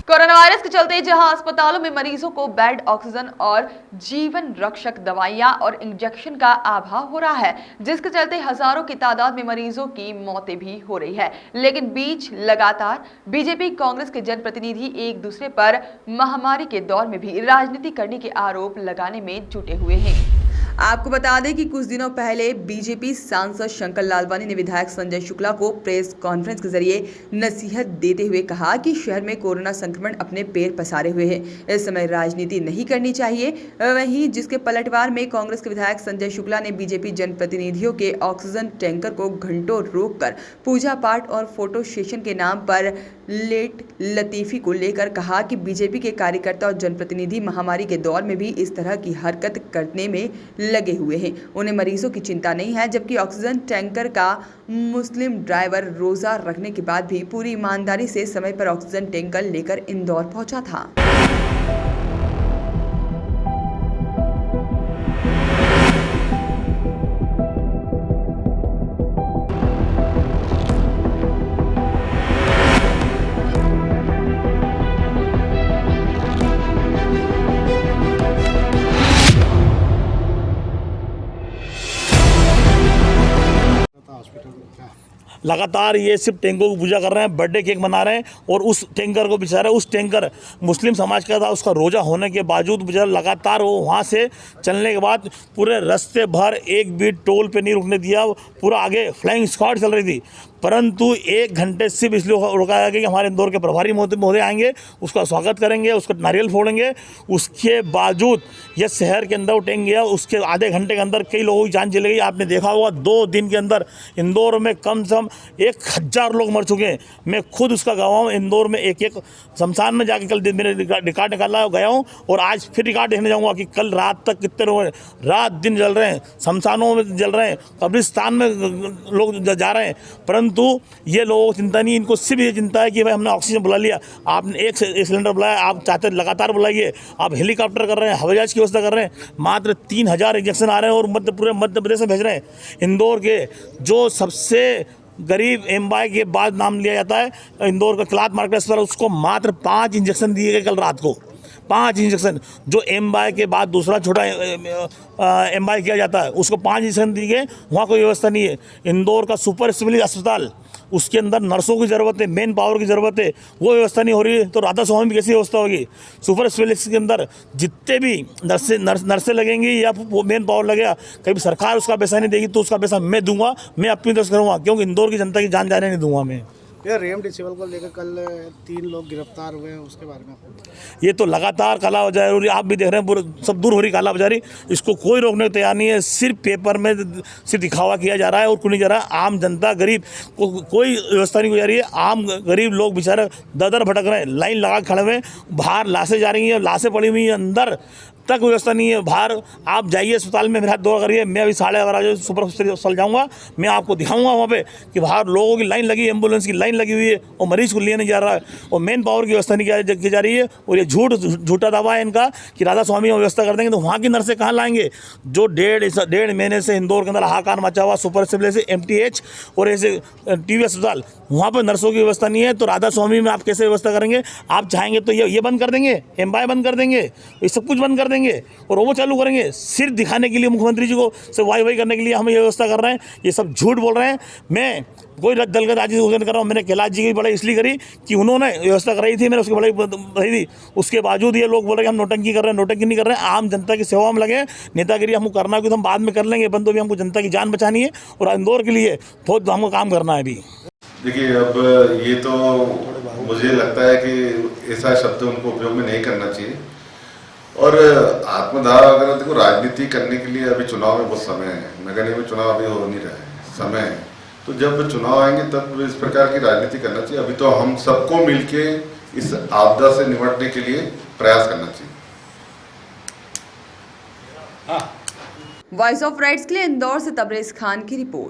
Corona virus के चलते जहां अस्पतालों में मरीजों को बेड, ऑक्सीजन और जीवन रक्षक दवाइयां और इंजेक्शन का अभाव हो रहा है, जिसके चलते हजारों की तादाद में मरीजों की मौतें भी हो रही है। लेकिन बीच लगातार बीजेपी कांग्रेस के जनप्रतिनिधि एक दूसरे पर महामारी के दौर में भी राजनीति करने के आरोप लगाने में जुटे हुए हैं। आपको बता दें कि कुछ दिनों पहले बीजेपी सांसद शंकर लालवानी ने विधायक संजय शुक्ला को प्रेस कॉन्फ्रेंस के जरिए नसीहत देते हुए कहा कि शहर में कोरोना संक्रमण अपने पैर पसारे हुए है, इस समय राजनीति नहीं करनी चाहिए। वहीं जिसके पलटवार में कांग्रेस के विधायक संजय शुक्ला ने बीजेपी जनप्रतिनिधियों के ऑक्सीजन टैंकर को घंटों रोककर पूजा पाठ और फोटो सेशन के नाम पर लेट लतीफी को लेकर कहा कि बीजेपी के कार्यकर्ता और जनप्रतिनिधि महामारी के दौर में भी इस तरह की हरकत करने में लगे हुए हैं। उन्हें मरीजों की चिंता नहीं है, जबकि ऑक्सीजन टैंकर का मुस्लिम ड्राइवर रोजा रखने के बाद भी पूरी ईमानदारी से समय पर ऑक्सीजन टैंकर लेकर इंदौर पहुंचा था। लगातार ये सिर्फ टैंकों की पूजा कर रहे हैं, बर्थडे केक मना रहे हैं और उस टैंकर को बेचारा, उस टैंकर मुस्लिम समाज का था, उसका रोजा होने के बावजूद बेचारा लगातार वो वहाँ से चलने के बाद पूरे रास्ते भर एक भी टोल पे नहीं रुकने दिया। पूरा आगे फ्लाइंग स्क्वाड चल रही थी, परंतु 1 घंटे सिर्फ इसलिए रुकाया गया कि हमारे इंदौर के प्रभारी महोदय आएंगे, उसका स्वागत करेंगे, उसका नारियल फोड़ेंगे। उसके बावजूद यह शहर के अंदर वो टैंक गया, उसके आधे घंटे के अंदर कई लोगों की जान चली गई। आपने देखा होगा 2 दिन के अंदर इंदौर में कम से कम 1000 लोग मर चुके हैं। मैं खुद उसका गवाह हूँ। इंदौर में एक शमशान में जाके कल मेरे रिकॉर्ड निकाला गया हूँ और आज फिर रिकॉर्ड देखने जाऊँगा कि कल रात तक कितने लोग रात दिन जल रहे हैं, शमशानों में जल रहे हैं, कब्रिस्तान में लोग जा रहे हैं। परंतु ये लोगों को चिंता नहीं, इनको सिर्फ ये चिंता है कि भाई हमने ऑक्सीजन बुला लिया, आपने एक सिलेंडर बुलाया, आप चाहते लगातार बुलाइए। आप हेलीकॉप्टर कर रहे हैं, हवाई जहाज की व्यवस्था कर रहे हैं, मात्र 3000 इंजेक्शन आ रहे हैं और पूरे मध्य प्रदेश में भेज रहे हैं। इंदौर के जो सबसे गरीब एमबाई के बाद नाम लिया जाता है इंदौर का क्लाथ मार्केट अस्पताल, उसको मात्र 5 इंजेक्शन दिए गए कल रात को। 5 इंजेक्शन, जो एमबाई के बाद दूसरा छोटा एमबाई किया जाता है उसको 5 इंजेक्शन दिए गए। वहाँ कोई व्यवस्था नहीं है। इंदौर का सुपर स्पेशलिटी अस्पताल, उसके अंदर नर्सों की ज़रूरत है, मेन पावर की ज़रूरत है, वो व्यवस्था नहीं हो रही है। तो राधा स्वामी में कैसी व्यवस्था होगी? सुपर स्पेशलिटी के अंदर जितने भी नर्सें लगेंगी या मेन पावर लगेगा, कभी सरकार उसका पैसा नहीं देगी तो उसका पैसा मैं दूंगा, मैं अपनी तरफ से करूँगा, क्योंकि इंदौर की जनता की जान जाने नहीं दूंगा मैं। रेमडेसिविर को लेकर कल 3 लोग गिरफ्तार हुए हैं, उसके बारे में ये तो लगातार कालाबाजारी हो रही है। आप भी देख रहे हैं, पूरे सब दूर हो रही कालाबाजारी। इसको कोई रोकने को तैयार नहीं है। सिर्फ पेपर में सिर्फ दिखावा किया जा रहा है और कुछ नहीं जा रहा है। आम जनता गरीब को कोई व्यवस्था नहीं हो जा रही है। आम गरीब लोग बेचारे दर भटक रहे हैं, लाइन लगा खड़े हुए, बाहर लाशें जा रही हैं, लाशें पड़ी हुई हैं, अंदर तक व्यवस्था नहीं है। बाहर आप जाइए अस्पताल में, मेरे हाथ दौरा करिए, मैं अभी 11:30 सुपर अस्पताल जाऊँगा, मैं आपको दिखाऊंगा वहाँ पे कि बाहर लोगों की लाइन लगी, एम्बुलेंस की लाइन लगी हुई है और मरीज को लिए नहीं जा रहा है और मेन पावर की व्यवस्था नहीं की जा रही है। और ये झूठा दावा है इनका कि राधा स्वामी में व्यवस्था कर देंगे, तो वहाँ की नर्सें कहाँ लाएंगे? जो डेढ़ महीने से इंदौर के अंदर हाहाकार मचा हुआ सुपर स्पेशलिटी MTH और ऐसे TV अस्पताल, वहाँ पर नर्सों की व्यवस्था नहीं है, तो राधा स्वामी में आप कैसे व्यवस्था करेंगे? आप चाहेंगे तो ये बंद कर देंगे, एमबाई बंद कर देंगे, ये सब कुछ बंद कर देंगे और वो चालू करेंगे सिर्फ दिखाने के लिए, मुख्यमंत्री जी को सिर्फ वाई करने के लिए हम ये व्यवस्था कर रहे हैं। ये सब झूठ बोल रहे हैं। मैं कोई दलगत आजी से कर रहा हूँ। मैंने कैलाश जी की बड़ाई इसलिए करी कि उन्होंने व्यवस्था कराई थी, मैंने उसकी बड़ाई बताई थी। उसके बावजूद ये लोग बोल रहे हैं हम नोटंकी कर रहे हैं। नोटंकी नहीं कर रहे हैं, आम जनता की सेवा में लगे। नेतागिरी हमको करना है, तो हम बाद में कर लेंगे, बंदो भी हमको जनता की जान बचानी है और इंदौर के लिए बहुत हमको काम करना है अभी। देखिए, अब ये तो मुझे लगता है कि ऐसा शब्द उनको उपयोग में नहीं करना चाहिए। और आत्मदाह अगर देखो, राजनीति करने के लिए अभी चुनाव में बहुत समय है, नगर निगम चुनाव अभी हो नहीं रहा है, समय है। तो जब चुनाव आएंगे तब इस प्रकार की राजनीति करना चाहिए। अभी तो हम सबको मिलके इस आपदा से निपटने के लिए प्रयास करना चाहिए। वॉइस ऑफ राइट्स के लिए इंदौर से तबरेज खान की रिपोर्ट।